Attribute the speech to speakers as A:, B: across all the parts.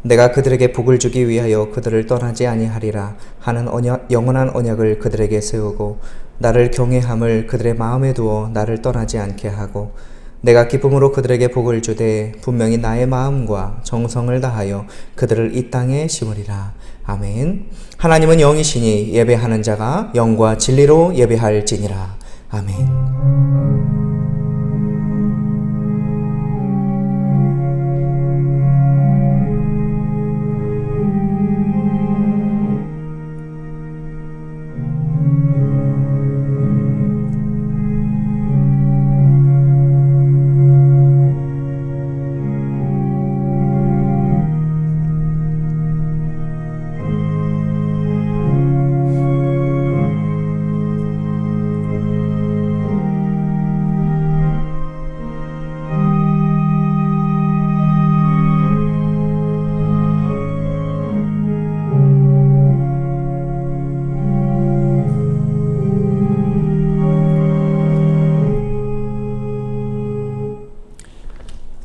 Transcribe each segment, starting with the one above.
A: 내가 그들에게 복을 주기 위하여 그들을 떠나지 아니하리라 하는 영원한 언약을 그들에게 세우고 나를 경외함을 그들의 마음에 두어 나를 떠나지 않게 하고 내가 기쁨으로 그들에게 복을 주되 분명히 나의 마음과 정성을 다하여 그들을 이 땅에 심으리라. 아멘. 하나님은 영이시니 예배하는 자가 영과 진리로 예배할지니라. 아멘.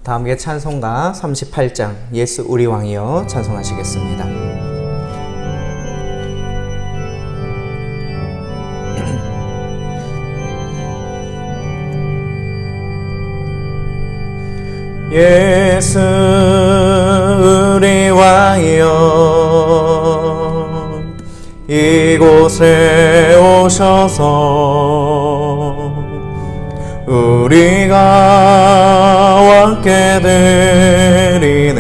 A: 다음에 찬송가 38장 예수 우리 왕이여 찬송하시겠습니다. 예수 우리 왕이여 이곳에 오셔서 우리가 왕께 드리는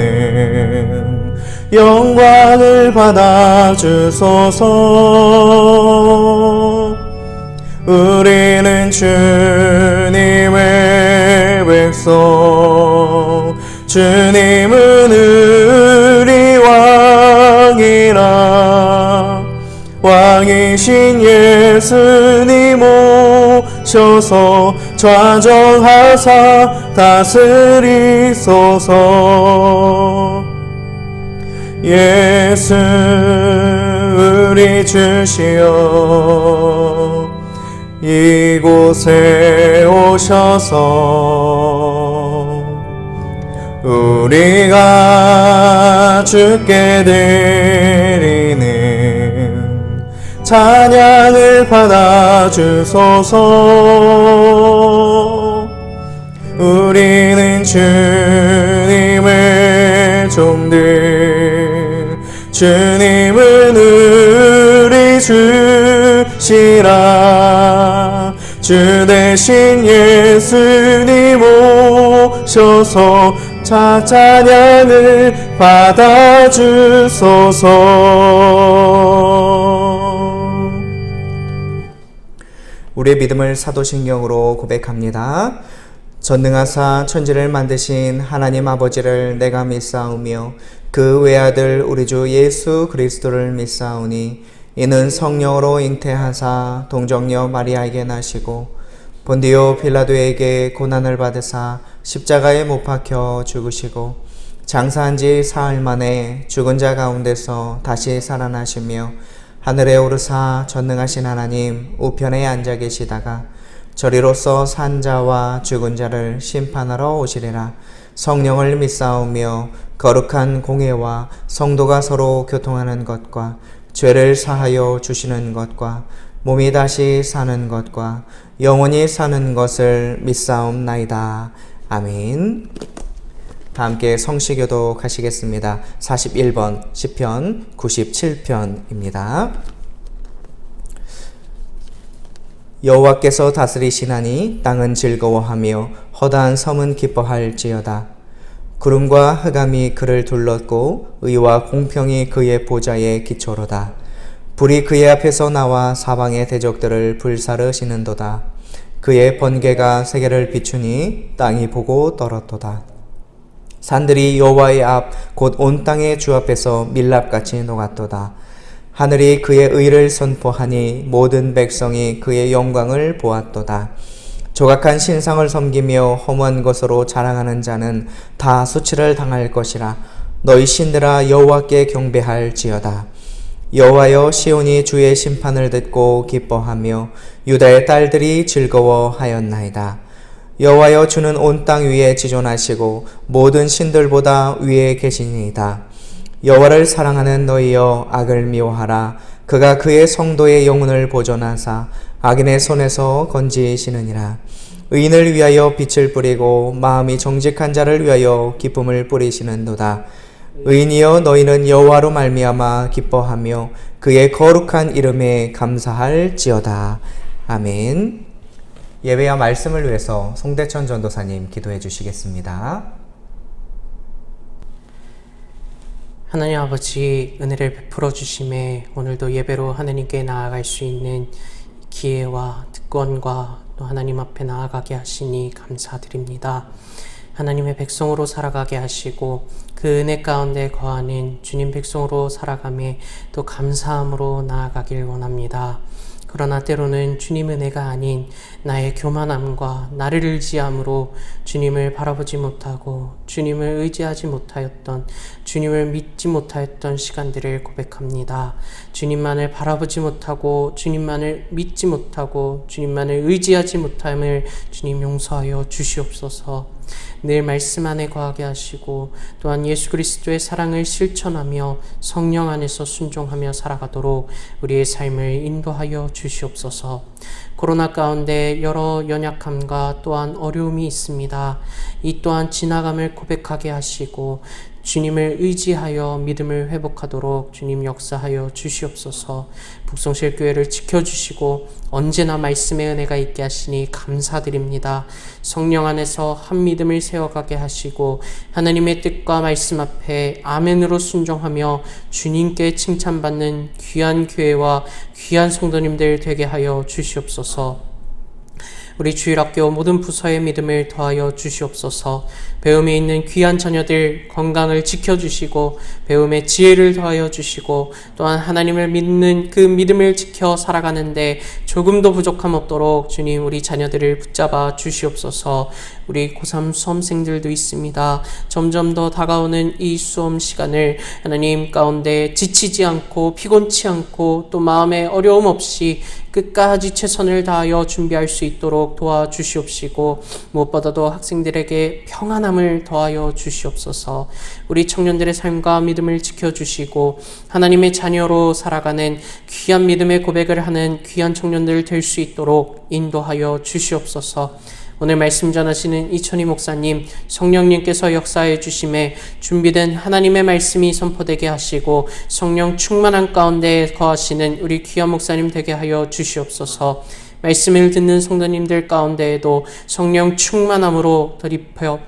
A: 영광을 받아주소서. 우리는 주님의 백성, 주님은 우리 왕이라. 왕이신 예수님 오셔서 좌정하사 다스리소서. 예수 우리 주시여 이곳에 오셔서 우리가 주께 드리는 찬양을 받아주소서. 우리는 주님의 종들, 주님은 우리 주시라. 주 대신 예수님 오셔서 찬양을 받아주소서. 우리의 믿음을 사도신경으로 고백합니다. 전능하사 천지를 만드신 하나님 아버지를 내가 믿사오며 그 외아들 우리 주 예수 그리스도를 믿사오니 이는 성령으로 잉태하사 동정녀 마리아에게 나시고 본디오 빌라도에게 고난을 받으사 십자가에 못 박혀 죽으시고 장사한 지 사흘 만에 죽은 자 가운데서 다시 살아나시며 하늘에 오르사 전능하신 하나님 우편에 앉아 계시다가 저리로서 산 자와 죽은 자를 심판하러 오시리라. 성령을 믿사오며 거룩한 공회와 성도가 서로 교통하는 것과 죄를 사하여 주시는 것과 몸이 다시 사는 것과 영원히 사는 것을 믿사옵나이다. 아멘. 다 함께 성시교도 가시겠습니다. 41번 시편 97편입니다. 여호와께서 다스리시나니 땅은 즐거워하며 허다한 섬은 기뻐할지어다. 구름과 흑암이 그를 둘렀고 의와 공평이 그의 보좌에 기초로다. 불이 그의 앞에서 나와 사방의 대적들을 불사르시는도다. 그의 번개가 세계를 비추니 땅이 보고 떨었도다. 산들이 여호와의 앞 곧 온 땅의 주 앞에서 밀랍같이 녹았도다. 하늘이 그의 의를 선포하니 모든 백성이 그의 영광을 보았도다. 조각한 신상을 섬기며 허무한 것으로 자랑하는 자는 다 수치를 당할 것이라. 너희 신들아 여호와께 경배할지어다. 여호와여 시온이 주의 심판을 듣고 기뻐하며 유다의 딸들이 즐거워하였나이다. 여호와여 주는 온 땅 위에 지존하시고 모든 신들보다 위에 계시니이다. 여호와를 사랑하는 너희여 악을 미워하라. 그가 그의 성도의 영혼을 보존하사 악인의 손에서 건지시느니라. 의인을 위하여 빛을 뿌리고 마음이 정직한 자를 위하여 기쁨을 뿌리시는도다. 의인이여 너희는 여호와로 말미암아 기뻐하며 그의 거룩한 이름에 감사할지어다. 아멘. 예배와 말씀을 위해서 송대천 전도사님 기도해 주시겠습니다.
B: 하나님 아버지, 은혜를 베풀어 주심에 오늘도 예배로 하나님께 나아갈 수 있는 기회와 특권과 또 하나님 앞에 나아가게 하시니 감사드립니다. 하나님의 백성으로 살아가게 하시고 그 은혜 가운데 거하는 주님 백성으로 살아가며 또 감사함으로 나아가길 원합니다. 그러나 때로는 주님 은혜가 아닌 나의 교만함과 나를 의지함으로 주님을 바라보지 못하고 주님을 의지하지 못하였던, 주님을 믿지 못하였던 시간들을 고백합니다. 주님만을 바라보지 못하고 주님만을 믿지 못하고 주님만을 의지하지 못함을 주님 용서하여 주시옵소서. 늘 말씀 안에 거하게 하시고 또한 예수 그리스도의 사랑을 실천하며 성령 안에서 순종하며 살아가도록 우리의 삶을 인도하여 주시옵소서. 코로나 가운데 여러 연약함과 또한 어려움이 있습니다. 이 또한 지나감을 고백하게 하시고 주님을 의지하여 믿음을 회복하도록 주님 역사하여 주시옵소서. 북성실교회를 지켜주시고 언제나 말씀의 은혜가 있게 하시니 감사드립니다. 성령 안에서 한 믿음을 세워가게 하시고 하나님의 뜻과 말씀 앞에 아멘으로 순종하며 주님께 칭찬받는 귀한 교회와 귀한 성도님들 되게 하여 주시옵소서. 우리 주일학교 모든 부서의 믿음을 더하여 주시옵소서. 배움에 있는 귀한 자녀들 건강을 지켜주시고 배움에 지혜를 더하여 주시고 또한 하나님을 믿는 그 믿음을 지켜 살아가는데 조금도 부족함 없도록 주님 우리 자녀들을 붙잡아 주시옵소서. 우리 고3 수험생들도 있습니다. 점점 더 다가오는 이 수험 시간을 하나님 가운데 지치지 않고 피곤치 않고 또 마음에 어려움 없이 끝까지 최선을 다하여 준비할 수 있도록 도와주시옵시고 무엇보다도 학생들에게 평안함을 더하여 주시옵소서. 우리 청년들의 삶과 믿음을 지켜주시고 하나님의 자녀로 살아가는 귀한 믿음의 고백을 하는 귀한 청년들 될 수 있도록 인도하여 주시옵소서. 오늘 말씀 전하시는 이천희 목사님, 성령님께서 역사해 주심에 준비된 하나님의 말씀이 선포되게 하시고 성령 충만한 가운데 거하시는 우리 귀한 목사님 되게 하여 주시옵소서. 말씀을 듣는 성도님들 가운데에도 성령 충만함으로 덧입혀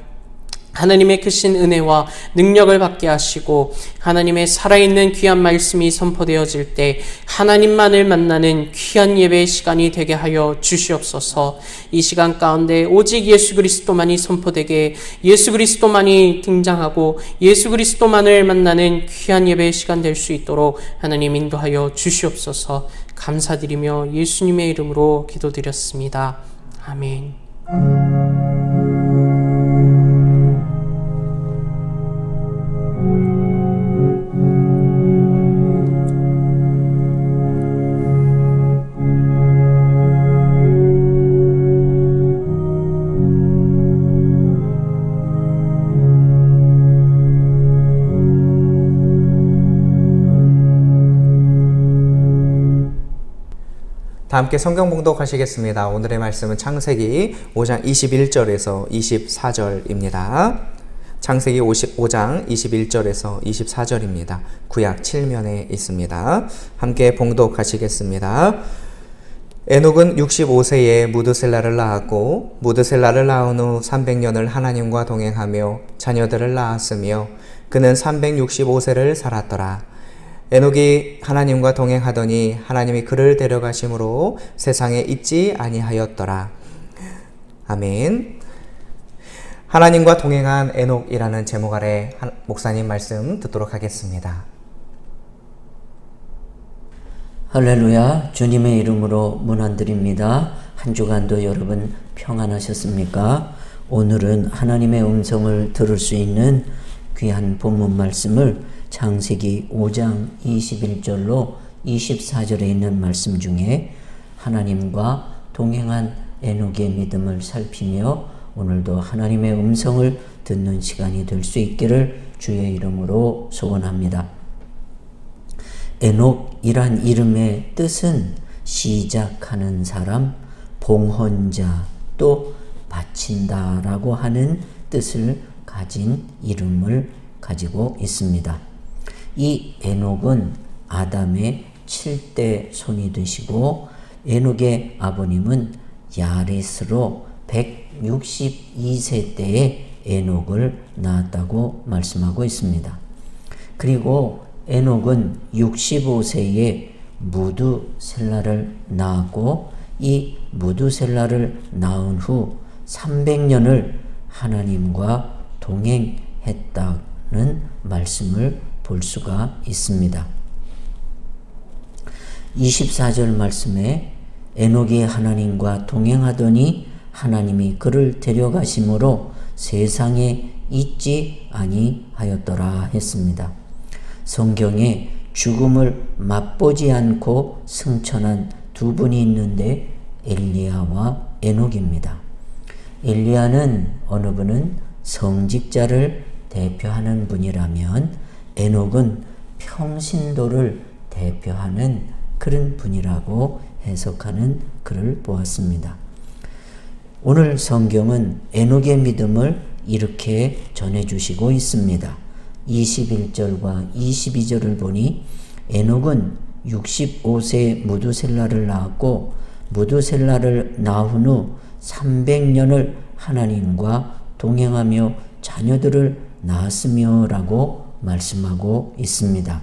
B: 하나님의 크신 은혜와 능력을 받게 하시고 하나님의 살아있는 귀한 말씀이 선포되어질 때 하나님만을 만나는 귀한 예배의 시간이 되게 하여 주시옵소서. 이 시간 가운데 오직 예수 그리스도만이 선포되게, 예수 그리스도만이 등장하고 예수 그리스도만을 만나는 귀한 예배의 시간 될 수 있도록 하나님 인도하여 주시옵소서. 감사드리며 예수님의 이름으로 기도드렸습니다. 아멘.
A: 다 함께 성경 봉독하시겠습니다. 오늘의 말씀은 창세기 5장 21절에서 24절입니다. 창세기 5장 21절에서 24절입니다. 구약 7면에 있습니다. 함께 봉독하시겠습니다. 에녹은 65세에 무드셀라를 낳았고 무드셀라를 낳은 후 300년을 하나님과 동행하며 자녀들을 낳았으며 그는 365세를 살았더라. 에녹이 하나님과 동행하더니 하나님이 그를 데려가심으로 세상에 있지 아니하였더라. 아멘. 하나님과 동행한 에녹이라는 제목 아래 목사님 말씀 듣도록 하겠습니다.
C: 할렐루야. 주님의 이름으로 문안드립니다. 한 주간도 여러분 평안하셨습니까? 오늘은 하나님의 음성을 들을 수 있는 귀한 본문 말씀을 창세기 5장 21절로 24절에 있는 말씀 중에 하나님과 동행한 에녹의 믿음을 살피며 오늘도 하나님의 음성을 듣는 시간이 될 수 있기를 주의 이름으로 소원합니다. 에녹이란 이름의 뜻은 시작하는 사람, 봉헌자, 또 바친다라고 하는 뜻을 가진 이름을 가지고 있습니다. 이 에녹은 아담의 7대 손이 되시고 에녹의 아버님은 야렛으로 162세 때에 에녹을 낳았다고 말씀하고 있습니다. 그리고 에녹은 65세에 무두셀라를 낳았고 이 무두셀라를 낳은 후 300년을 하나님과 동행했다는 말씀을 볼 수가 있습니다. 24절 말씀에 에녹이 하나님과 동행하더니 하나님이 그를 데려가심으로 세상에 있지 아니하였더라 했습니다. 성경에 죽음을 맛보지 않고 승천한 두 분이 있는데 엘리야와 에녹입니다. 엘리야는 어느 분은 성직자를 대표하는 분이라면 에녹은 평신도를 대표하는 그런 분이라고 해석하는 글을 보았습니다. 오늘 성경은 에녹의 믿음을 이렇게 전해주시고 있습니다. 21절과 22절을 보니 에녹은 65세 무두셀라를 낳았고 무두셀라를 낳은 후 300년을 하나님과 동행하며 자녀들을 낳았으며 라고 말씀하고 있습니다.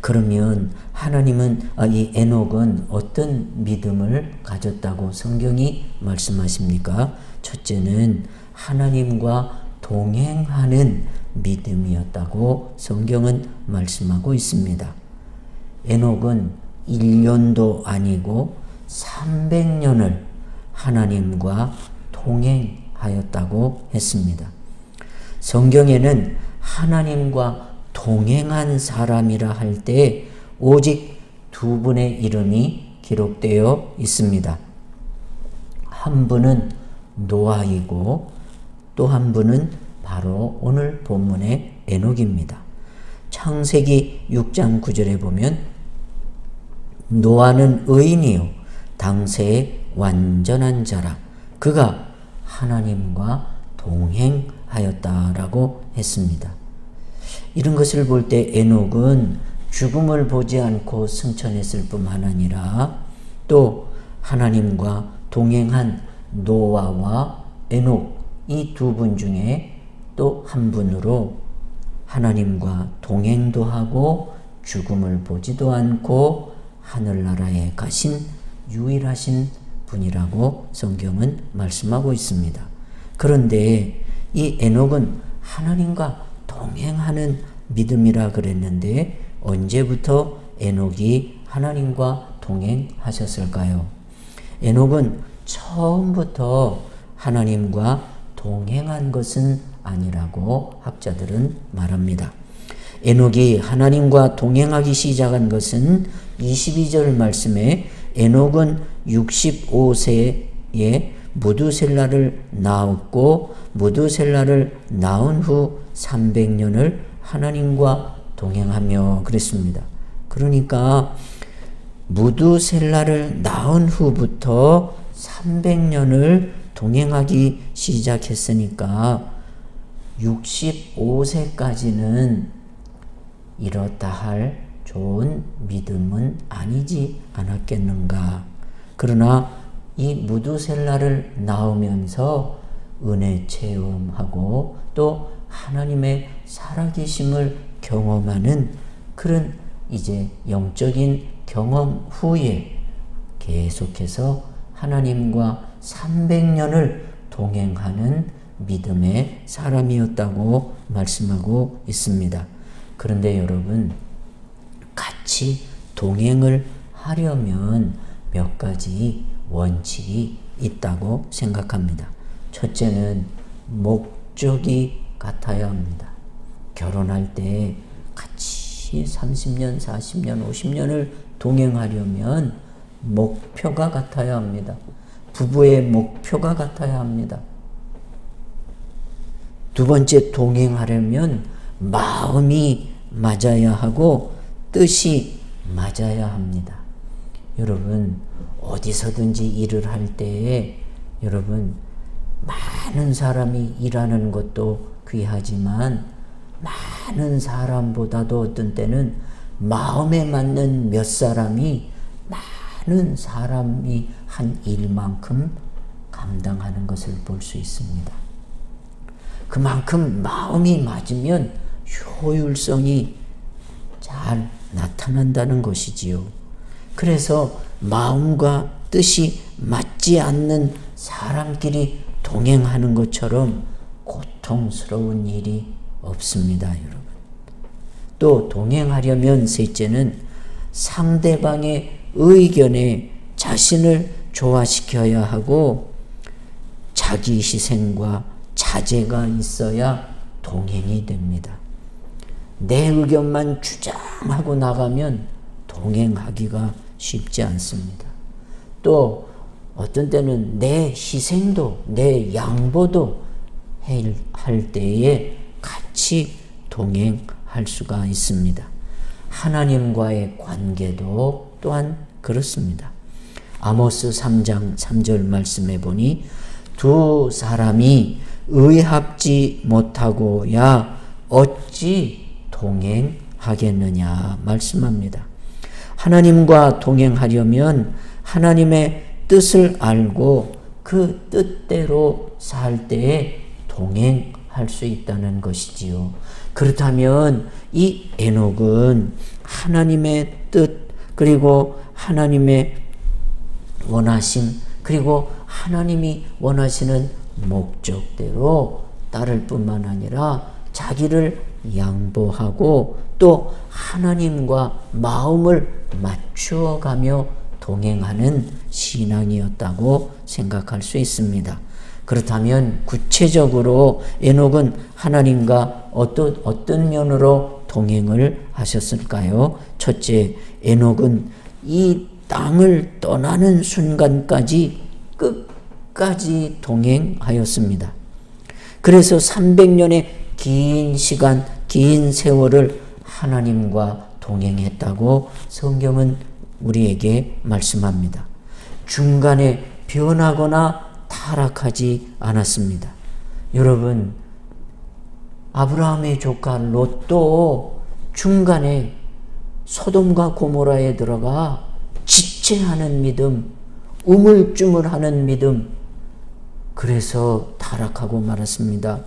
C: 그러면 하나님은 이 에녹은 어떤 믿음을 가졌다고 성경이 말씀하십니까? 첫째는 하나님과 동행하는 믿음이었다고 성경은 말씀하고 있습니다. 에녹은 1년도 아니고 300년을 하나님과 동행하였다고 했습니다. 성경에는 하나님과 동행한 사람이라 할 때 오직 두 분의 이름이 기록되어 있습니다. 한 분은 노아이고 또 한 분은 바로 오늘 본문의 에녹입니다. 창세기 6장 9절에 보면 노아는 의인이요 당세의 완전한 자라 그가 하나님과 동행하였다라고 했습니다. 이런 것을 볼 때 에녹은 죽음을 보지 않고 승천했을 뿐만 아니라 또 하나님과 동행한 노아와 에녹 이 두 분 중에 또 한 분으로 하나님과 동행도 하고 죽음을 보지도 않고 하늘나라에 가신 유일하신 분이라고 성경은 말씀하고 있습니다. 그런데 이 에녹은 하나님과 동행하는 믿음이라 그랬는데 언제부터 에녹이 하나님과 동행하셨을까요? 에녹은 처음부터 하나님과 동행한 것은 아니라고 학자들은 말합니다. 에녹이 하나님과 동행하기 시작한 것은 22절 말씀에 에녹은 65세에 무두셀라를 낳았고 무두셀라를 낳은 후 300년을 하나님과 동행하며 그랬습니다. 그러니까 무두셀라를 낳은 후부터 300년을 동행하기 시작했으니까 65세까지는 이렇다 할 좋은 믿음은 아니지 않았겠는가. 그러나 이 무두셀라를 낳으면서 은혜 체험하고 또 하나님의 살아계심을 경험하는 그런 이제 영적인 경험 후에 계속해서 하나님과 300년을 동행하는 믿음의 사람이었다고 말씀하고 있습니다. 그런데 여러분, 같이 동행을 하려면 몇 가지 원칙이 있다고 생각합니다. 첫째는 목적이 같아야 합니다. 결혼할 때 같이 30년, 40년, 50년을 동행하려면 목표가 같아야 합니다. 부부의 목표가 같아야 합니다. 두 번째, 동행하려면 마음이 맞아야 하고 뜻이 맞아야 합니다. 여러분, 어디서든지 일을 할 때에 여러분, 많은 사람이 일하는 것도 귀하지만 많은 사람보다도 어떤 때는 마음에 맞는 몇 사람이 많은 사람이 한 일만큼 감당하는 것을 볼 수 있습니다. 그만큼 마음이 맞으면 효율성이 잘 나타난다는 것이지요. 그래서 마음과 뜻이 맞지 않는 사람끼리 동행하는 것처럼 고통스러운 일이 없습니다, 여러분. 또 동행하려면 셋째는 상대방의 의견에 자신을 조화시켜야 하고 자기 희생과 자제가 있어야 동행이 됩니다. 내 의견만 주장하고 나가면 동행하기가 쉽지 않습니다. 또 어떤 때는 내 희생도 내 양보도 할 때에 같이 동행할 수가 있습니다. 하나님과의 관계도 또한 그렇습니다. 아모스 3장 3절 말씀해 보니 두 사람이 의합지 못하고야 어찌 동행하겠느냐 말씀합니다. 하나님과 동행하려면 하나님의 뜻을 알고 그 뜻대로 살 때에 동행할 수 있다는 것이지요. 그렇다면 이 에녹은 하나님의 뜻 그리고 하나님의 원하심 그리고 하나님이 원하시는 목적대로 따를 뿐만 아니라 자기를 양보하고 또 하나님과 마음을 맞추어 가며 동행하는 신앙이었다고 생각할 수 있습니다. 그렇다면 구체적으로 에녹은 하나님과 어떤 면으로 동행을 하셨을까요? 첫째, 에녹은 이 땅을 떠나는 순간까지 끝까지 동행하였습니다. 그래서 300년의 긴 시간, 긴 세월을 하나님과 동행했다고 성경은 우리에게 말씀합니다. 중간에 변하거나 타락하지 않았습니다. 여러분, 아브라함의 조카 롯도 중간에 소돔과 고모라에 들어가 지체하는 믿음, 우물쭈물하는 믿음, 그래서 타락하고 말았습니다.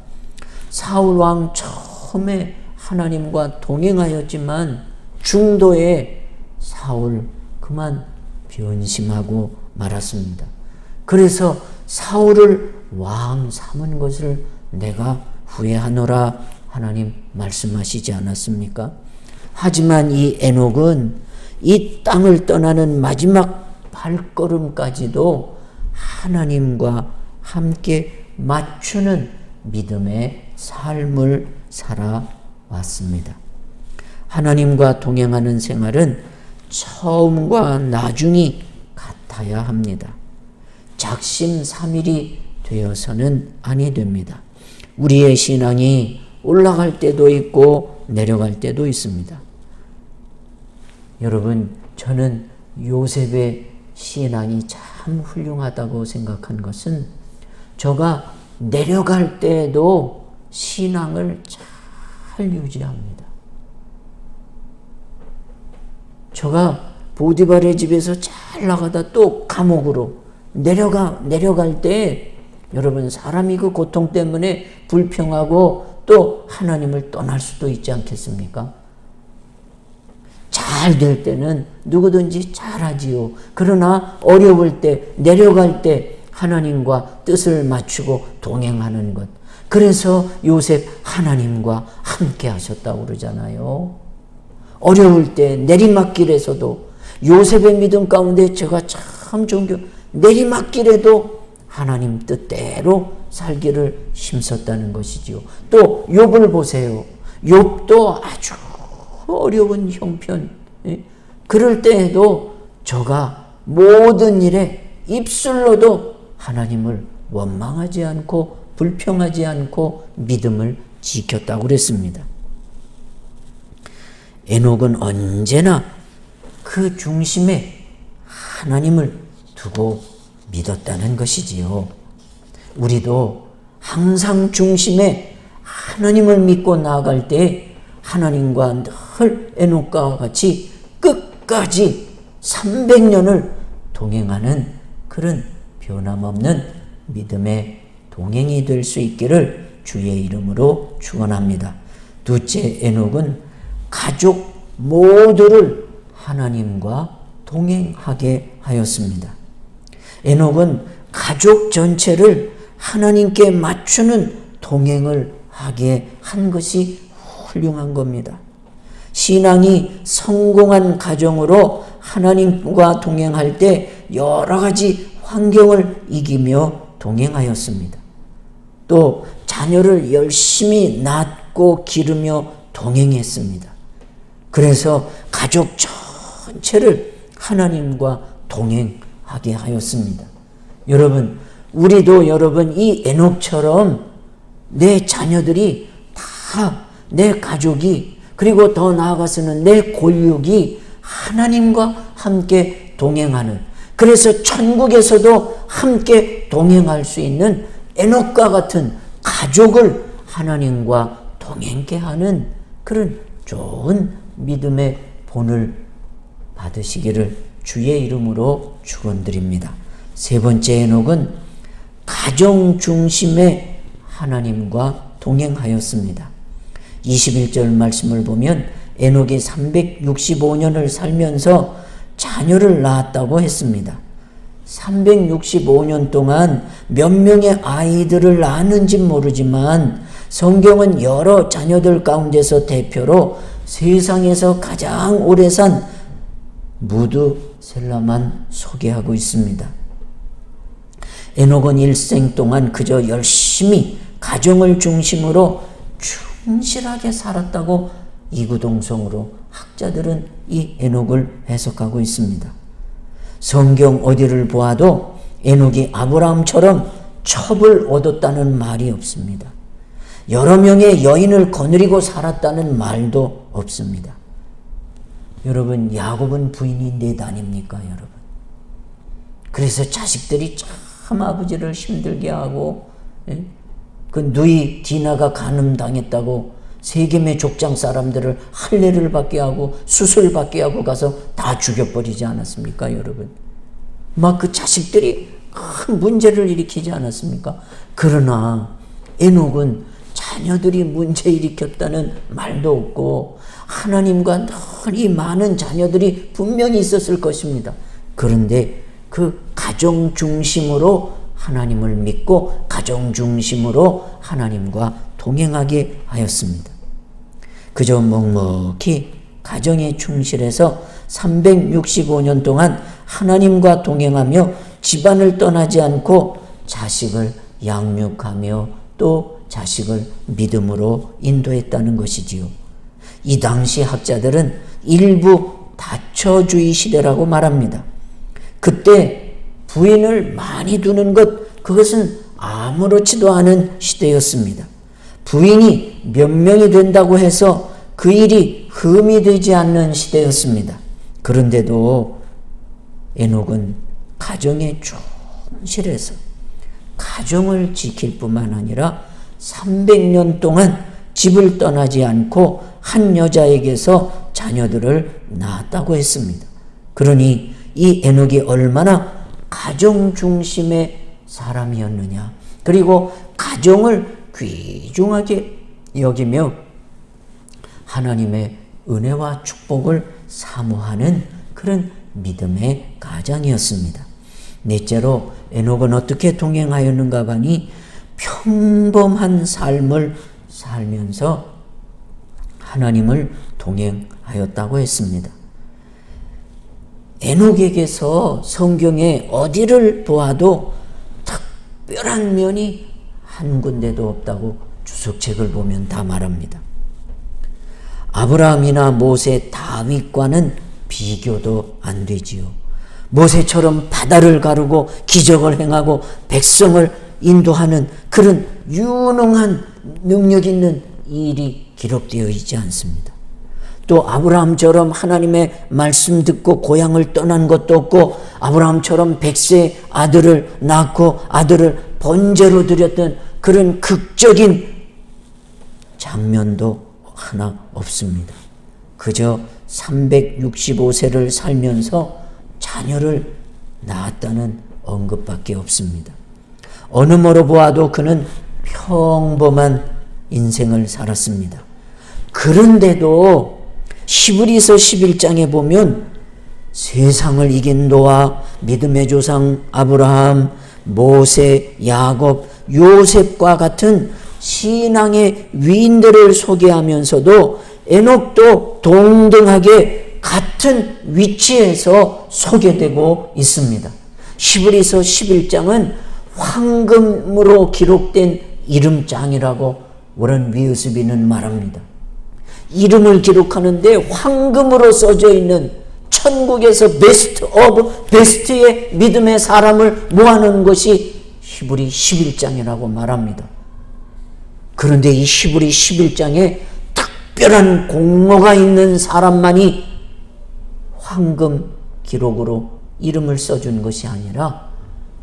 C: 사울 왕 처음에 하나님과 동행하였지만 중도에 사울 그만 변심하고 말았습니다. 그래서 사울을 왕 삼은 것을 내가 후회하노라 하나님 말씀하시지 않았습니까? 하지만 이 에녹은 이 땅을 떠나는 마지막 발걸음까지도 하나님과 함께 맞추는 믿음의 삶을 살아왔습니다. 하나님과 동행하는 생활은 처음과 나중이 같아야 합니다. 작심삼일이 되어서는 아니 됩니다. 우리의 신앙이 올라갈 때도 있고 내려갈 때도 있습니다. 여러분, 저는 요셉의 신앙이 참 훌륭하다고 생각한 것은 저가 내려갈 때에도 신앙을 잘 유지합니다. 저가 보디발의 집에서 잘 나가다 또 감옥으로 내려갈 때 여러분, 사람이 그 고통 때문에 불평하고 또 하나님을 떠날 수도 있지 않겠습니까? 잘 될 때는 누구든지 잘하지요. 그러나 어려울 때, 내려갈 때 하나님과 뜻을 맞추고 동행하는 것. 그래서 요셉 하나님과 함께 하셨다고 그러잖아요. 어려울 때 내리막길에서도 요셉의 믿음 가운데 제가 참 내리막길에도 하나님 뜻대로 살기를 힘썼다는 것이지요. 또 욥을 보세요. 욥도 아주 어려운 형편, 그럴 때에도 저가 모든 일에 입술로도 하나님을 원망하지 않고 불평하지 않고 믿음을 지켰다고 그랬습니다. 에녹은 언제나 그 중심에 하나님을 두고 믿었다는 것이지요. 우리도 항상 중심에 하나님을 믿고 나아갈 때 하나님과 늘 에녹과 같이 끝까지 300년을 동행하는 그런 변함없는 믿음의 동행이 될 수 있기를 주의 이름으로 축원합니다. 둘째, 에녹은 가족 모두를 하나님과 동행하게 하였습니다. 에녹은 가족 전체를 하나님께 맞추는 동행을 하게 한 것이 훌륭한 겁니다. 신앙이 성공한 가정으로 하나님과 동행할 때 여러 가지 환경을 이기며 동행하였습니다. 또 자녀를 열심히 낳고 기르며 동행했습니다. 그래서 가족 전체를 하나님과 동행하게 하였습니다. 여러분, 우리도 여러분 이 에녹처럼 내 자녀들이 다 내 가족이 그리고 더 나아가서는 내 골육이 하나님과 함께 동행하는, 그래서 천국에서도 함께 동행할 수 있는 에녹과 같은 가족을 하나님과 동행케 하는 그런 좋은 믿음의 본을 받으시기를 주의 이름으로 축원드립니다. 세 번째, 에녹은 가정 중심의 하나님과 동행하였습니다. 21절 말씀을 보면 에녹이 365년을 살면서 자녀를 낳았다고 했습니다. 365년 동안 몇 명의 아이들을 낳았는지 모르지만 성경은 여러 자녀들 가운데서 대표로 세상에서 가장 오래 산 무드셀라만 소개하고 있습니다. 에녹은 일생 동안 그저 열심히 가정을 중심으로 충실하게 살았다고 이구동성으로 학자들은 이 에녹을 해석하고 있습니다. 성경 어디를 보아도 에녹이 아브라함처럼 첩을 얻었다는 말이 없습니다. 여러 명의 여인을 거느리고 살았다는 말도 없습니다. 여러분, 야곱은 부인이 넷 아닙니까, 여러분? 그래서 자식들이 참 아버지를 힘들게 하고, 그 누이 디나가 간음당했다고 세겜의 족장 사람들을 할례를 받게 하고 수술 받게 하고 가서 다 죽여버리지 않았습니까, 여러분? 막 그 자식들이 큰 문제를 일으키지 않았습니까? 그러나 에녹은 자녀들이 문제 일으켰다는 말도 없고 하나님과 늘 이 많은 자녀들이 분명히 있었을 것입니다. 그런데 그 가정 중심으로 하나님을 믿고 가정 중심으로 하나님과 동행하게 하였습니다. 그저 묵묵히 가정에 충실해서 365년 동안 하나님과 동행하며 집안을 떠나지 않고 자식을 양육하며 또 자식을 믿음으로 인도했다는 것이지요. 이 당시 학자들은 일부 다처주의 시대라고 말합니다. 그때 부인을 많이 두는 것, 그것은 아무렇지도 않은 시대였습니다. 부인이 몇 명이 된다고 해서 그 일이 흠이 되지 않는 시대였습니다. 그런데도 에녹은 가정에 충실해서 가정을 지킬 뿐만 아니라 300년 동안 집을 떠나지 않고 한 여자에게서 자녀들을 낳았다고 했습니다. 그러니 이 에녹이 얼마나 가정 중심의 사람이었느냐, 그리고 가정을 귀중하게 여기며 하나님의 은혜와 축복을 사모하는 그런 믿음의 가장이었습니다. 넷째로 에녹은 어떻게 동행하였는가 하니 평범한 삶을 살면서 하나님을 동행하였다고 했습니다. 에녹에게서 성경에 어디를 보아도 특별한 면이 한 군데도 없다고 주석책을 보면 다 말합니다. 아브라함이나 모세, 다윗과는 비교도 안 되지요. 모세처럼 바다를 가르고 기적을 행하고 백성을 인도하는 그런 유능한 능력 있는 일이 기록되어 있지 않습니다. 또 아브라함처럼 하나님의 말씀 듣고 고향을 떠난 것도 없고 아브라함처럼 100세 아들을 낳고 아들을 번제로 드렸던 그런 극적인 장면도 하나 없습니다. 그저 365세를 살면서 자녀를 낳았다는 언급밖에 없습니다. 어느 뭐로 보아도 그는 평범한 인생을 살았습니다. 그런데도 히브리서 11장에 보면 세상을 이긴 노아, 믿음의 조상 아브라함, 모세, 야곱, 요셉과 같은 신앙의 위인들을 소개하면서도 에녹도 동등하게 같은 위치에서 소개되고 있습니다. 히브리서 11장은 황금으로 기록된 이름장이라고 워런 위우스비는 말합니다. 이름을 기록하는데 황금으로 써져 있는 천국에서 베스트 오브 베스트의 믿음의 사람을 모아놓은 것이 히브리 11장이라고 말합니다. 그런데 이 히브리 11장에 특별한 공로가 있는 사람만이 황금 기록으로 이름을 써준 것이 아니라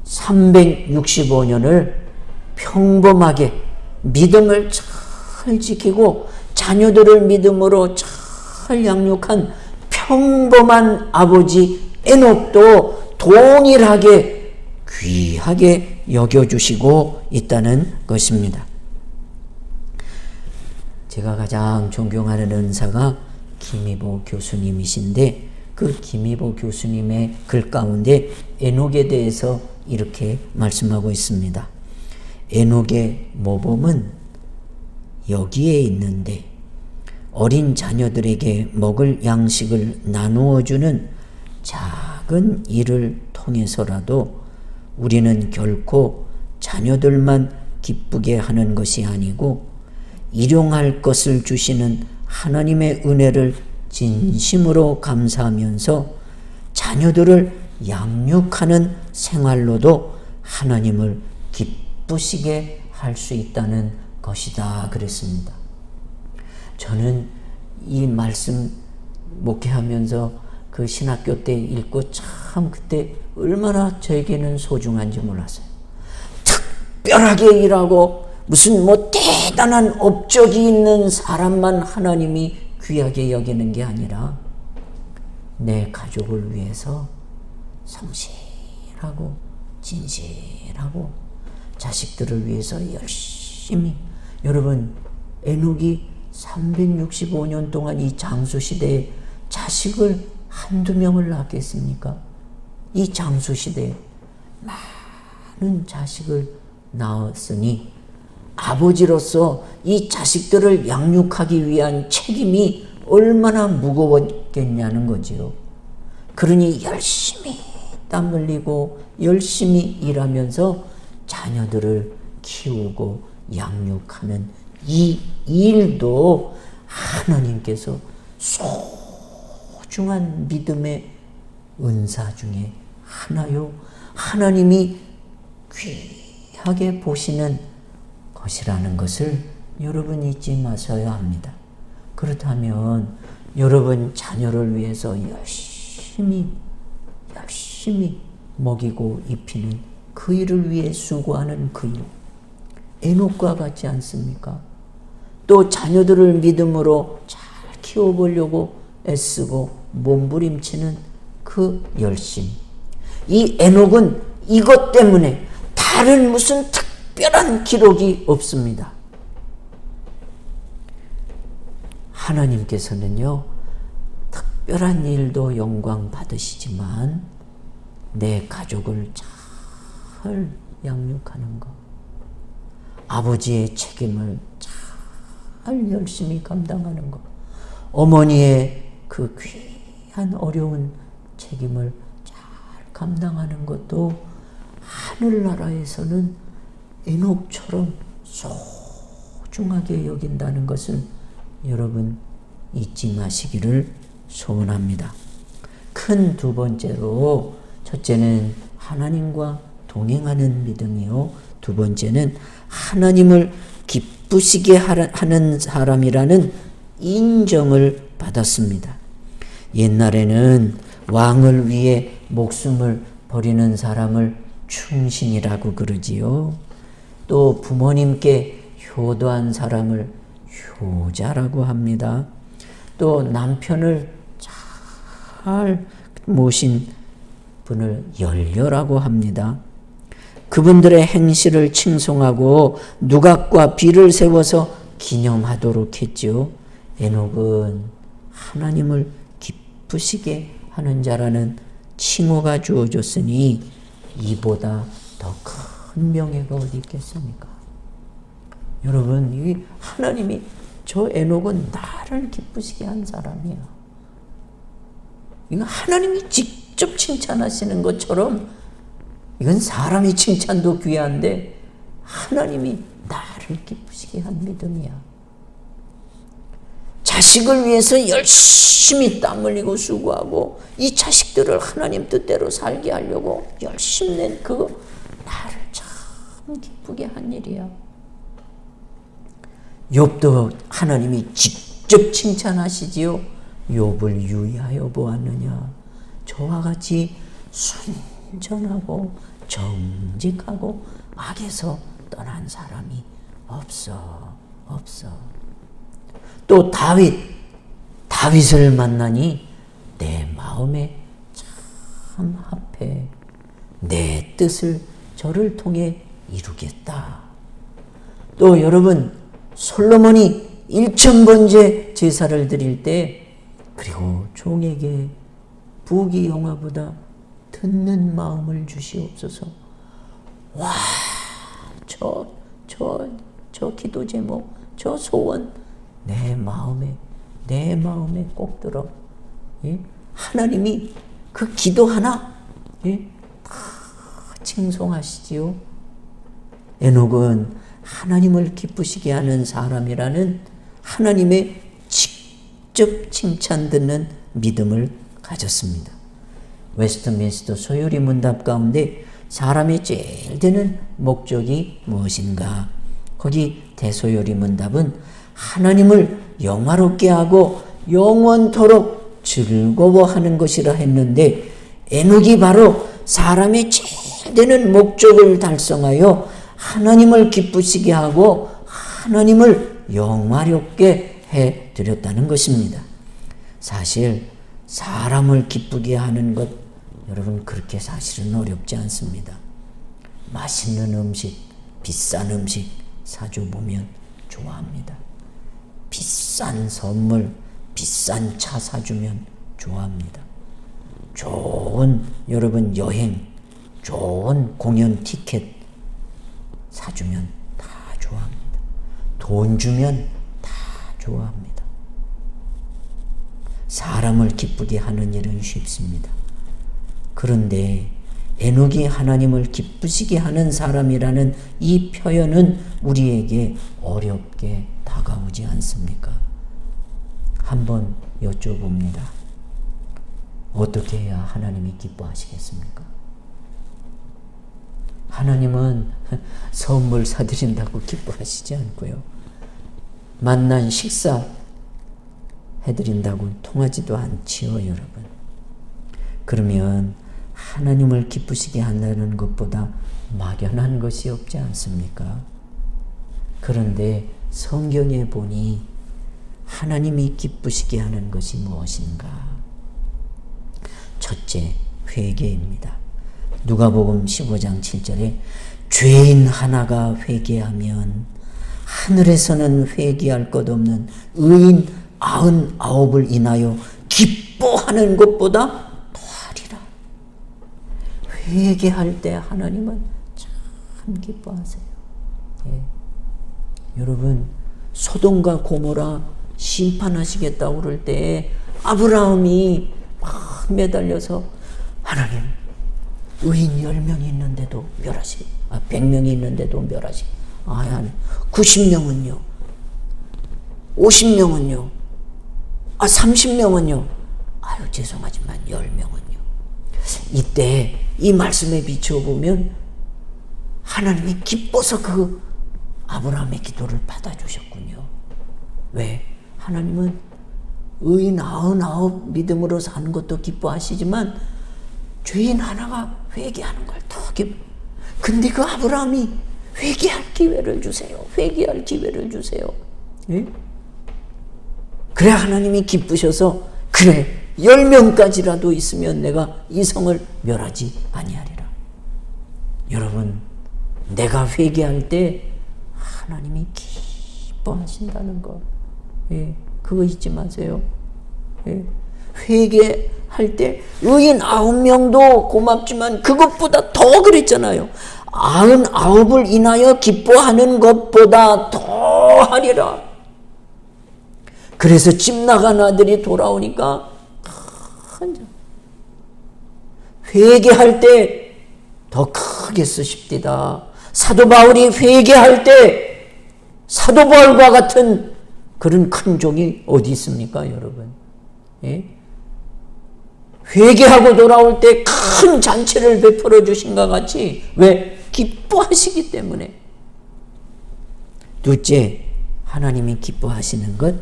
C: 365년을 평범하게 믿음을 잘 지키고 자녀들을 믿음으로 잘 양육한 평범한 아버지 에녹도 동일하게 귀하게 여겨주시고 있다는 것입니다. 제가 가장 존경하는 은사가 김희보 교수님이신데 그 김희보 교수님의 글 가운데 에녹에 대해서 이렇게 말씀하고 있습니다. 에녹의 모범은 여기에 있는데 어린 자녀들에게 먹을 양식을 나누어주는 작은 일을 통해서라도 우리는 결코 자녀들만 기쁘게 하는 것이 아니고 일용할 것을 주시는 하나님의 은혜를 진심으로 감사하면서 자녀들을 양육하는 생활로도 하나님을 기쁘시게 할 수 있다는 것이다 그랬습니다. 저는 이 말씀 목회하면서 그 신학교 때 읽고 참 그때 얼마나 저에게는 소중한지 몰랐어요. 특별하게 일하고 무슨 뭐 대단한 업적이 있는 사람만 하나님이 귀하게 여기는 게 아니라 내 가족을 위해서 성실하고 진실하고 자식들을 위해서 열심히 여러분 에녹이 365년 동안 이 장수시대에 자식을 한두 명을 낳겠습니까? 이 장수시대에 많은 자식을 낳았으니 아버지로서 이 자식들을 양육하기 위한 책임이 얼마나 무거웠겠냐는 거지요. 그러니 열심히 땀 흘리고 열심히 일하면서 자녀들을 키우고 양육하는 이 일도 하나님께서 소중한 믿음의 은사 중에 하나요. 하나님이 귀하게 보시는 것이라는 것을 여러분 잊지 마셔야 합니다. 그렇다면 여러분 자녀를 위해서 열심히 먹이고 입히는 그 일을 위해 수고하는 그 일, 에녹과 같지 않습니까? 또 자녀들을 믿음으로 잘 키워보려고 애쓰고 몸부림치는 그 열심. 이 에녹은 이것 때문에 다른 무슨 특별한 기록이 없습니다. 하나님께서는요, 특별한 일도 영광 받으시지만 내 가족을 잘 양육하는 것, 아버지의 책임을 잘 열심히 감당하는 것, 어머니의 그 귀한 어려운 책임을 잘 감당하는 것도 하늘나라에서는 에녹처럼 소중하게 여긴다는 것을 여러분 잊지 마시기를 소원합니다. 큰 두 번째로, 첫째는 하나님과 동행하는 믿음이요, 두 번째는 하나님을 기쁘시게 하는 사람이라는 인정을 받았습니다. 옛날에는 왕을 위해 목숨을 버리는 사람을 충신이라고 그러지요. 또 부모님께 효도한 사람을 효자라고 합니다. 또 남편을 잘 모신 분을 열녀라고 합니다. 그분들의 행실을 칭송하고 누각과 비를 세워서 기념하도록 했죠. 에녹은 하나님을 기쁘시게 하는 자라는 칭호가 주어졌으니 이보다 더 큰 명예가 어디 있겠습니까? 여러분, 이 하나님이 저 에녹은 나를 기쁘시게 한 사람이야. 이거 하나님이 직접 칭찬하시는 것처럼 이건 사람이 칭찬도 귀한데 하나님이 나를 기쁘시게 한 믿음이야. 자식을 위해서 열심히 땀 흘리고 수고하고 이 자식들을 하나님 뜻대로 살게 하려고 열심히 낸 그거 나를 참 기쁘게 한 일이야. 욥도 하나님이 직접 칭찬하시지요. 욥을 유의하여 보았느냐. 저와 같이 순전하고 정직하고 악에서 떠난 사람이 없어. 또 다윗을 만나니 내 마음에 참 합해. 내 뜻을 저를 통해 이루겠다. 또 여러분, 솔로몬이 1000번째 제사를 드릴 때 그리고 종에게 부귀영화보다 듣는 마음을 주시옵소서. 와, 저 기도 제목, 저 소원 내 마음에 꼭 들어. 예? 하나님이 그 기도 하나 다 칭송하시지요. 에녹은 하나님을 기쁘시게 하는 사람이라는 하나님의 직접 칭찬 듣는 믿음을 가졌습니다. 웨스트민스터 소요리 문답 가운데 사람이 제일 되는 목적이 무엇인가? 거기 대소요리 문답은 하나님을 영화롭게 하고 영원토록 즐거워하는 것이라 했는데 에녹이 바로 사람이 제일 되는 목적을 달성하여 하나님을 기쁘시게 하고 하나님을 영화롭게 해드렸다는 것입니다. 사실 사람을 기쁘게 하는 것 여러분 그렇게 사실은 어렵지 않습니다. 맛있는 음식, 비싼 음식 사줘보면 좋아합니다. 비싼 선물, 비싼 차 사주면 좋아합니다. 좋은 여러분 여행, 좋은 공연 티켓 사주면 다 좋아합니다. 돈 주면 다 좋아합니다. 사람을 기쁘게 하는 일은 쉽습니다. 그런데 에녹이 하나님을 기쁘시게 하는 사람이라는 이 표현은 우리에게 어렵게 다가오지 않습니까? 한번 여쭤봅니다. 어떻게 해야 하나님이 기뻐하시겠습니까? 하나님은 선물 사드린다고 기뻐하시지 않고요. 만난 식사 해드린다고 통하지도 않지요, 여러분. 그러면 하나님을 기쁘시게 한다는 것보다 막연한 것이 없지 않습니까? 그런데 성경에 보니 하나님이 기쁘시게 하는 것이 무엇인가? 첫째, 회개입니다. 누가복음 15장 7절에 죄인 하나가 회개하면 하늘에서는 회개할 것 없는 의인 99을 인하여 기뻐하는 것보다 더하리라. 회개할 때 하나님은 참 기뻐하세요. 예. 여러분, 소돔과 고모라 심판하시겠다고 그럴 때 아브라함이 막 매달려서 하나님 의인 10명이 있는데도 멸하시, 100명이 있는데도 멸하시. 90명은요? 50명은요? 30명은요? 아유, 죄송하지만 10명은요? 이때 이 말씀에 비춰보면 하나님이 기뻐서 그 아브라함의 기도를 받아주셨군요. 왜? 하나님은 의인 99 믿음으로 사는 것도 기뻐하시지만 죄인 하나가 회개하는 걸 더 기뻐. 근데 그 아브라함이 회개할 기회를 주세요. 회개할 기회를 주세요. 예? 그래 하나님이 기쁘셔서 그래 10명까지라도 있으면 내가 이 성을 멸하지 아니하리라. 여러분 내가 회개할 때 하나님이 기뻐하신다는 거, 예, 그거 잊지 마세요. 예, 회개할 때 의인 9명도 고맙지만 그것보다 더 그랬잖아요. 99을 인하여 기뻐하는 것보다 더 하리라. 그래서 집 나간 아들이 돌아오니까 회개할 때 더 크게 쓰십디다. 사도 바울이 회개할 때 사도 바울과 같은 그런 큰 종이 어디 있습니까, 여러분? 예? 회개하고 돌아올 때 큰 잔치를 베풀어 주신 것 같이, 왜? 기뻐하시기 때문에. 둘째, 하나님이 기뻐하시는 것,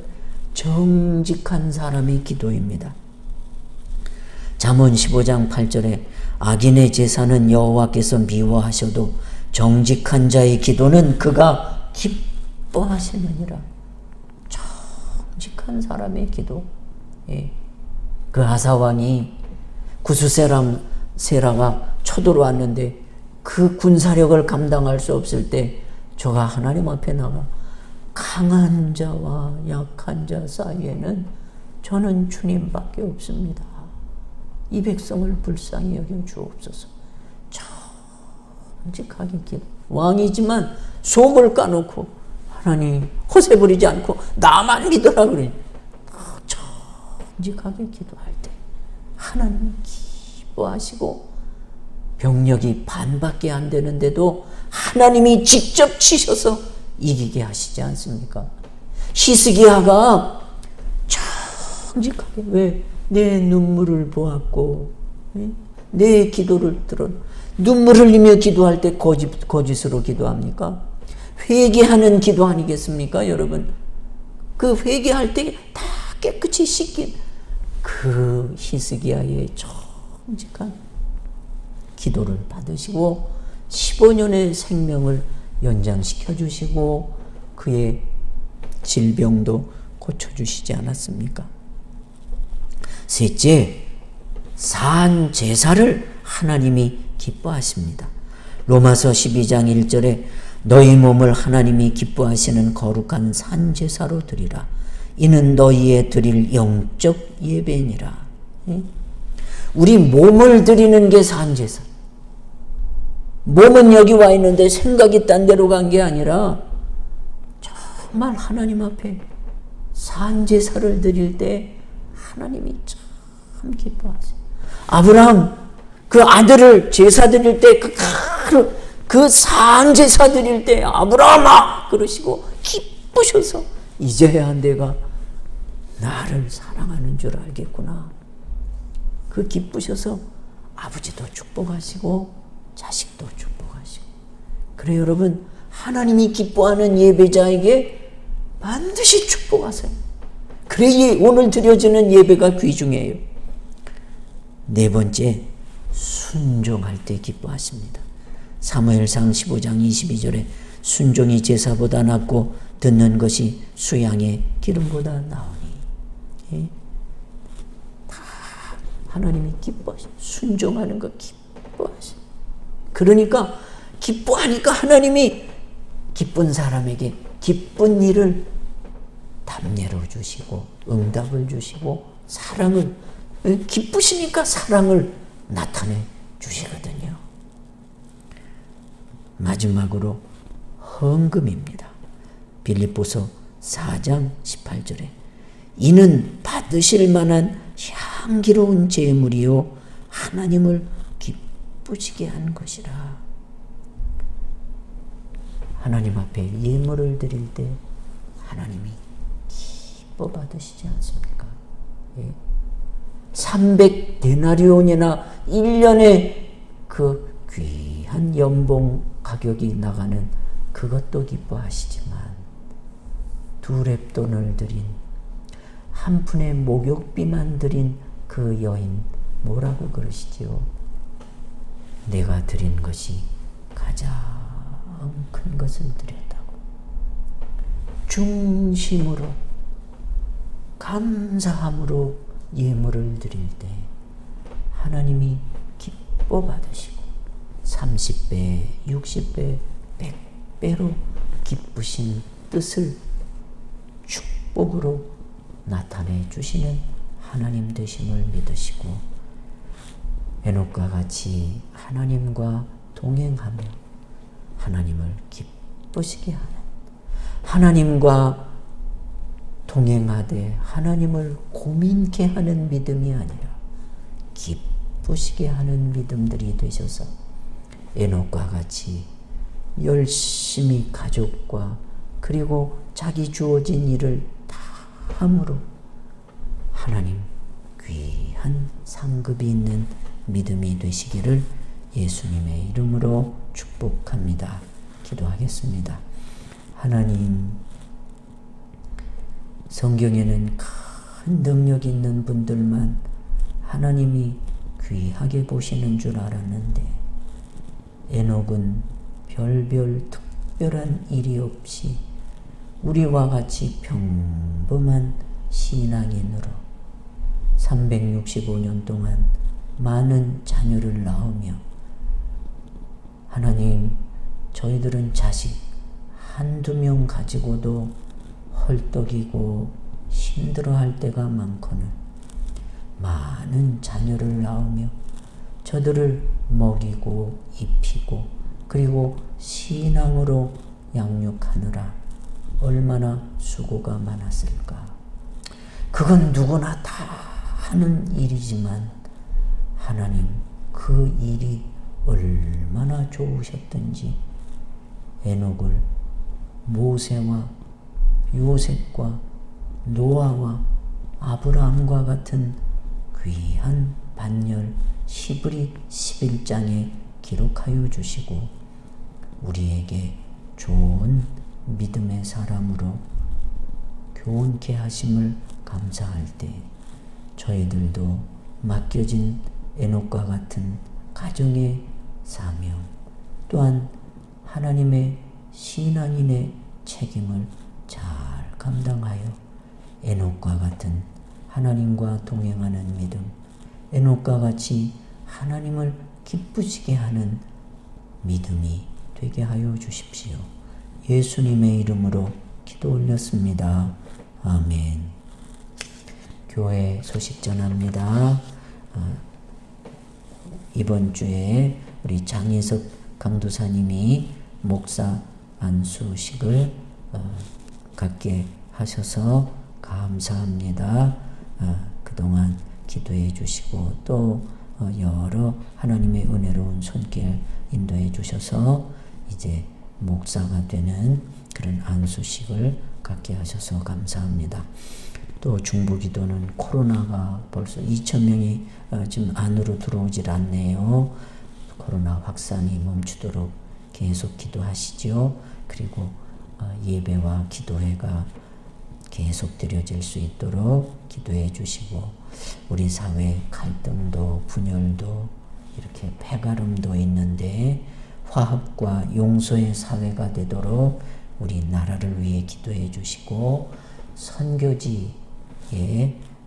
C: 정직한 사람의 기도입니다. 잠언 15장 8절에 악인의 제사는 여호와께서 미워하셔도 정직한 자의 기도는 그가 기뻐하시느니라. 정직한 사람의 기도. 예. 그 아사왕이 구스세라가 쳐들어왔는데 그 군사력을 감당할 수 없을 때 저가 하나님 앞에 나가 강한 자와 약한 자 사이에는 저는 주님밖에 없습니다. 이 백성을 불쌍히 여겨 주옵소서. 정직하게 기도. 왕이지만 속을 까놓고 하나님 허세 부리지 않고 나만 믿으라 그래. 정직하게 기도할 때 하나님이 기뻐하시고 병력이 반밖에 안 되는데도 하나님이 직접 치셔서 이기게 하시지 않습니까? 히스기야가 정직하게, 왜? 내 눈물을 보았고 내 기도를 들어. 눈물 흘리며 기도할 때 거짓으로 기도합니까? 회개하는 기도 아니겠습니까, 여러분? 그 회개할 때 다 깨끗이 씻긴 그 히스기야의 정직한 기도를 받으시고 15년의 생명을 연장시켜 주시고 그의 질병도 고쳐주시지 않았습니까? 셋째, 산 제사를 하나님이 기뻐하십니다. 로마서 12장 1절에 너희 몸을 하나님이 기뻐하시는 거룩한 산 제사로 드리라. 이는 너희의 드릴 영적 예배니라. 우리 몸을 드리는 게 산 제사. 몸은 여기 와 있는데 생각이 딴 데로 간 게 아니라 정말 하나님 앞에 산 제사를 드릴 때 하나님이 참 기뻐하세요. 아브라함 그 아들을 제사 드릴 때 그 산 제사 드릴 때 아브라함아 그러시고 기쁘셔서 이제야 내가 나를 사랑하는 줄 알겠구나. 그 기쁘셔서 아버지도 축복하시고 자식도 축복하시고. 그래 여러분, 하나님이 기뻐하는 예배자에게 반드시 축복하세요. 그래 오늘 드려지는 예배가 귀중해요. 네 번째, 순종할 때 기뻐하십니다. 사무엘상 15장 22절에 순종이 제사보다 낫고 듣는 것이 수양의 기름보다 나으니. 예? 다 하나님이 기뻐하셔. 순종하는 거 기뻐하셔. 그러니까 기뻐하니까 하나님이 기쁜 사람에게 기쁜 일을 답례로 주시고 응답을 주시고 사랑을, 기쁘시니까 사랑을 나타내 주시거든요. 마지막으로 헌금입니다. 빌립보서 4장 18절에 이는 받으실 만한 향기로운 제물이요 하나님을 기쁘시게 한 것이라. 하나님 앞에 예물을 드릴 때 하나님이 기뻐 받으시지 않습니까? 예. 300데나리온이나 1년의 그 귀한 연봉 가격이 나가는 그것도 기뻐하시지만 2렙돈을 드린, 한 푼의 목욕비만 드린 그 여인 뭐라고 그러시지요? 내가 드린 것이 가장 큰 것을 드렸다고. 중심으로 감사함으로 예물을 드릴 때 하나님이 기뻐 받으시고 30배, 60배, 100배로 기쁘신 뜻을 축복으로 나타내 주시는 하나님 되심을 믿으시고 에녹과 같이 하나님과 동행하며 하나님을 기쁘시게 하는, 하나님과 동행하되 하나님을 고민케 하는 믿음이 아니라 기쁘시게 하는 믿음들이 되셔서 에녹과 같이 열심히 가족과 그리고 자기 주어진 일을 다 함으로 하나님 귀한 상급이 있는 믿음이 되시기를 예수님의 이름으로 축복합니다. 기도하겠습니다. 하나님, 성경에는 큰 능력 있는 분들만 하나님이 귀하게 보시는 줄 알았는데 에녹은 별별 특별한 일이 없이 우리와 같이 평범한 신앙인으로 365년 동안 많은 자녀를 낳으며 하나님, 저희들은 자식 한두 명 가지고도 헐떡이고 힘들어할 때가 많거늘 많은 자녀를 낳으며 저들을 먹이고 입히고 그리고 신앙으로 양육하느라 얼마나 수고가 많았을까. 그건 누구나 다 하는 일이지만 하나님, 그 일이 얼마나 좋으셨던지 에녹을 모세와 요셉과 노아와 아브라함과 같은 귀한 반열 히브리 11장에 기록하여 주시고 우리에게 좋은 믿음의 사람으로 교훈케 하심을 감사할 때 저희들도 맡겨진 에녹과 같은 가정의 사명 또한 하나님의 신앙인의 책임을 잘 감당하여 에녹과 같은 하나님과 동행하는 믿음, 에녹과 같이 하나님을 기쁘시게 하는 믿음이 되게 하여 주십시오. 예수님의 이름으로 기도 올렸습니다. 아멘. 교회 소식 전합니다. 이번 주에 우리 장희석 강도사님이 목사 안수식을 갖게 하셔서 감사합니다. 그동안 기도해 주시고 또 여러 하나님의 은혜로운 손길 인도해 주셔서 이제 목사가 되는 그런 안수식을 갖게 하셔서 감사합니다. 또 중부기도는 코로나가 벌써 2,000명이 지금 안으로 들어오질 않네요. 코로나 확산이 멈추도록 계속 기도하시죠. 그리고 예배와 기도회가 계속 드려질 수 있도록 기도해 주시고 우리 사회 갈등도 분열도 이렇게 패가름도 있는데 화합과 용서의 사회가 되도록 우리 나라를 위해 기도해 주시고 선교지의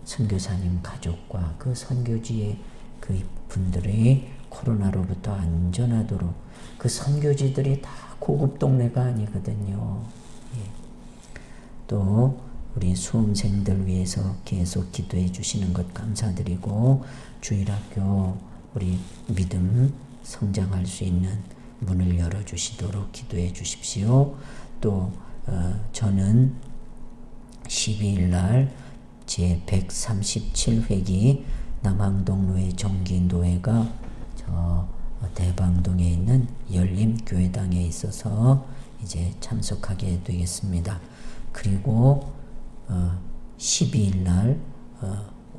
C: 선교사님 가족과 그 선교지의 그 분들이 코로나로부터 안전하도록 그 선교지들이 다 고급 동네가 아니거든요. 또 우리 수험생들 위해서 계속 기도해 주시는 것 감사드리고 주일학교 우리 믿음 성장할 수 있는 문을 열어주시도록 기도해 주십시오. 또 저는 12일 날 제 137회기 남항동로의 정기노회가 저 대방동에 있는 열림교회당에 있어서 이제 참석하게 되겠습니다. 그리고 12일 날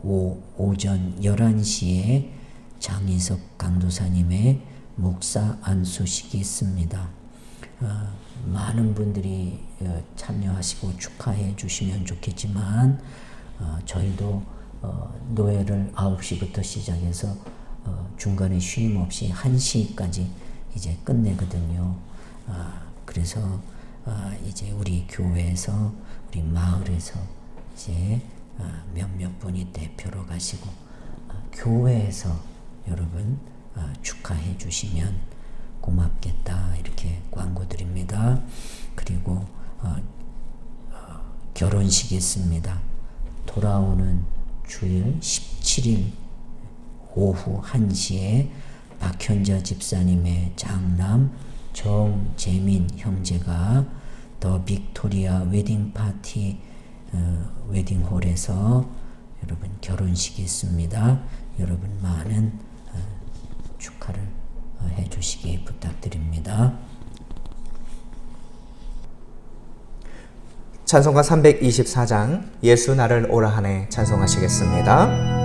C: 오전 11시에 장희석 강도사님의 목사 안수식이 있습니다. 많은 분들이 참여하시고 축하해 주시면 좋겠지만 저희도 노예를 9시부터 시작해서 중간에 쉼 없이 1시까지 이제 끝내거든요. 그래서 이제 우리 교회에서 우리 마을에서 이제 몇몇 분이 대표로 가시고 교회에서 여러분 축하해 주시면 고맙겠다 이렇게 광고 드립니다. 그리고 결혼식이 있습니다. 돌아오는 주일 17일 오후 1시에 박현자 집사님의 장남 정재민 형제가 더 빅토리아 웨딩 파티 웨딩홀에서 여러분 결혼식이 있습니다. 여러분 많은 축하를 해주시기 부탁드립니다.
A: 찬송가 324장 예수 나를 오라 하네 찬송하시겠습니다.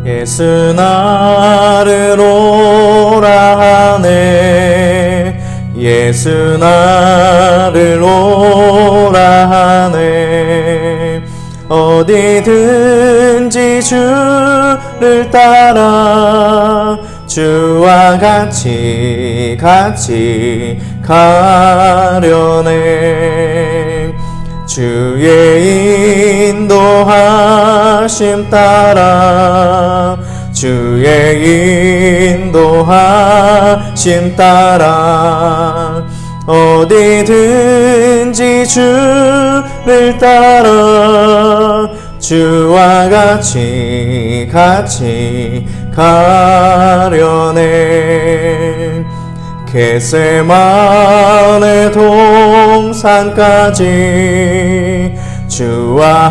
A: 예수 나를 오라 하네 예수 나를 오라 하네 어디든지 주를 따라 주와 같이 가려네 주의 인도하심 따라 주의 인도하심 따라 어디든지 주를 따라 주와 같이 가려네 겟세마네 동산까지 주와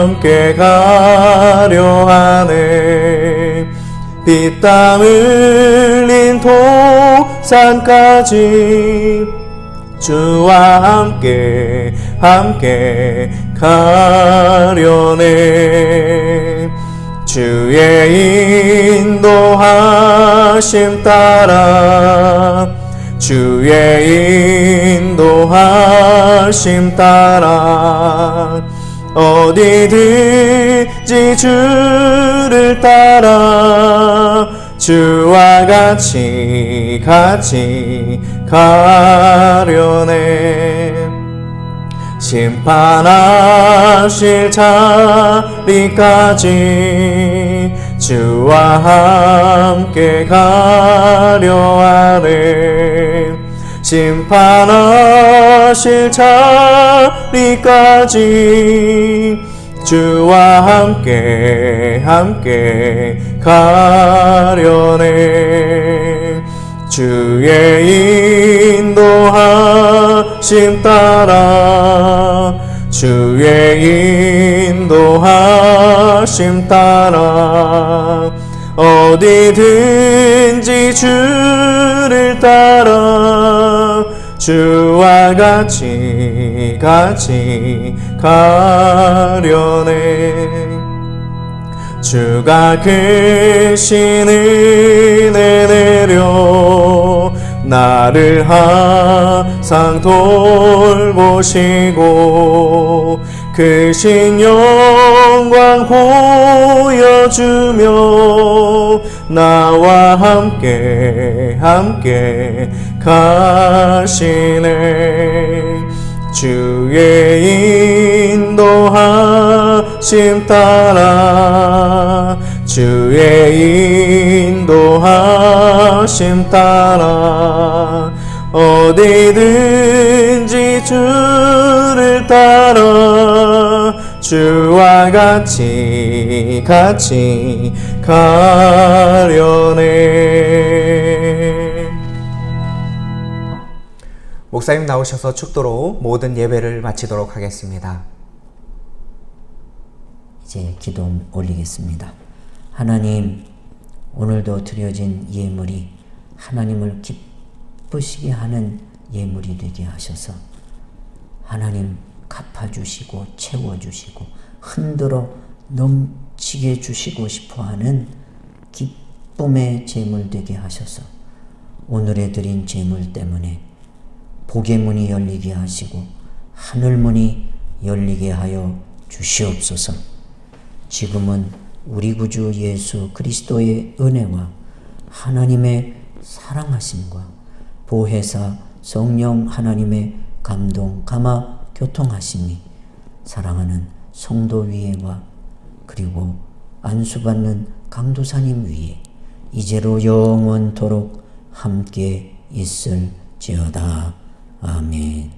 A: 함께 가려 하네 피땀 흘린 동산까지 주와 함께 가려네 주의 인도하심 따라 주의 인도하심 따라 어디든지 주를 따라 주와 같이 가려네 심판하실 자리까지 주와 함께 가려 하네 심판하실 자리까지 주와 함께 가려네 주의 인도하심 따라 주의 인도하심 따라 어디든지 주를 따라 주와 같이 가려네 주가 크신 은혜 내려 나를 항상 돌보시고 크신 영광 보여주며 나와 함께 가시네 주의 인도하심 따라 주의 인도하심 따라 어디든지 주를 따라 주와 같이 가려네. 목사님 나오셔서 축도로 모든 예배를 마치도록 하겠습니다.
C: 이제 기도 올리겠습니다. 하나님, 오늘도 드려진 예물이 하나님을 기쁘시게 하는 예물이 되게 하셔서 하나님 갚아주시고 채워주시고 흔들어 넘치게 주시고 싶어하는 기쁨의 제물 되게 하셔서 오늘에 드린 제물 때문에 복의 문이 열리게 하시고 하늘 문이 열리게 하여 주시옵소서. 지금은 우리 구주 예수 그리스도의 은혜와 하나님의 사랑하심과 보혜사 성령 하나님의 감동 감화 교통하심이 사랑하는 성도 위에와 그리고 안수받는 강도사님 위에 이제로 영원토록 함께 있을지어다. 아멘.